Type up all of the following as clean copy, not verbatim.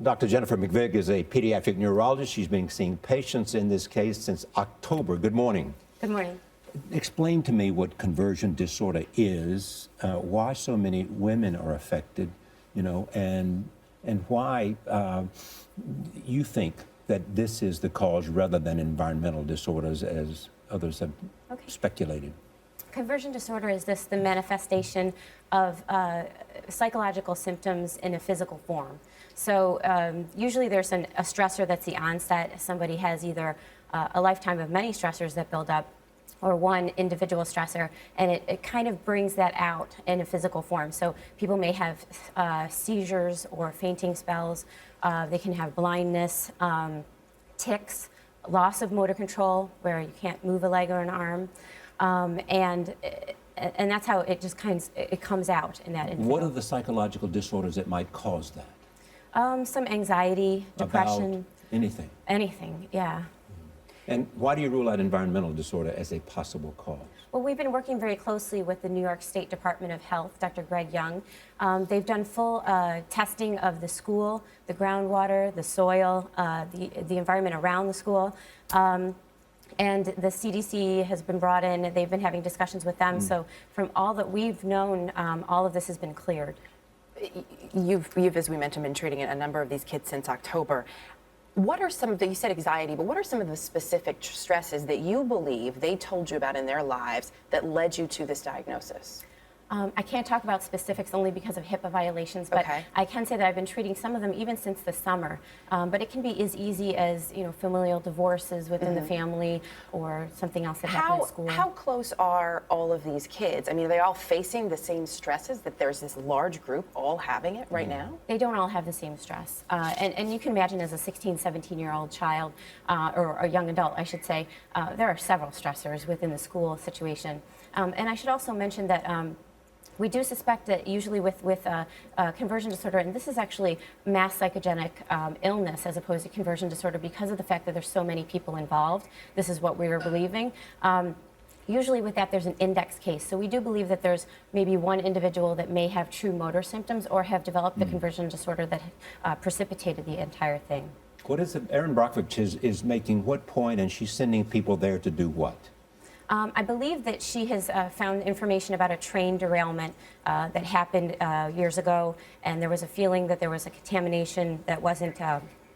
Dr. Jennifer McVige is a pediatric neurologist. She's been seeing patients in this case since October. Good morning. Good morning. Explain to me what conversion disorder is, why so many women are affected, and why you think that this is the cause rather than environmental disorders as others have speculated. Conversion disorder is the manifestation of psychological symptoms in a physical form. So usually there's a stressor that's the onset. Somebody has either a lifetime of many stressors that build up or one individual stressor, and it kind of brings that out in a physical form. So people may have seizures or fainting spells. They can have blindness, tics, loss of motor control where you can't move a leg or an arm. And that's how it just it comes out in that individual. What are the psychological disorders that might cause that? Some anxiety, depression. About anything? Anything, yeah. And why do you rule out environmental disorder as a possible cause? Well, we've been working very closely with the New York State Department of Health, Dr. Greg Young. They've done full testing of the school, the groundwater, the soil, the environment around the school. And the CDC has been brought in. They've been having discussions with them. So from all that we've known, all of this has been cleared. You've, as we mentioned, been treating a number of these kids since October. What are some of the, you said anxiety, but what are some of the specific stresses that you believe they told you about in their lives that led you to this diagnosis? I can't talk about specifics only because of HIPAA violations, but I can say that I've been treating some of them even since the summer. But it can be as easy as familial divorces within the family or something else that happened at school. How close are all of these kids? I mean, are they all facing the same stresses, that there's this large group all having it right now? They don't all have the same stress. And you can imagine as a 16, 17-year-old child, or a young adult, I should say, there are several stressors within the school situation. And I should also mention that we do suspect that usually with conversion disorder, and this is actually mass psychogenic illness as opposed to conversion disorder because of the fact that there's so many people involved. This is what we were believing. Usually with that, there's an index case. So we do believe that there's maybe one individual that may have true motor symptoms or have developed the conversion disorder that precipitated the entire thing. What is it? Erin Brockovich is making what point, and she's sending people there to do what? I believe that she has found information about a train derailment that happened years ago, and there was a feeling that there was a contamination that wasn't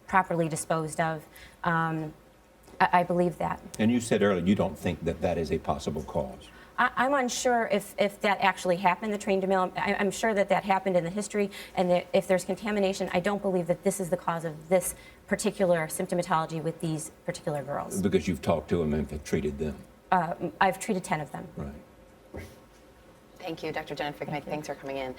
properly disposed of. I believe that. And you said earlier you don't think that that is a possible cause. I'm unsure if that actually happened, the train derailment. I'm sure that that happened in the history, and that if there's contamination, I don't believe that this is the cause of this particular symptomatology with these particular girls. Because you've talked to them and have treated them. I've treated 10 of them. Right. Thank you, Dr. Jennifer. Thanks for coming in.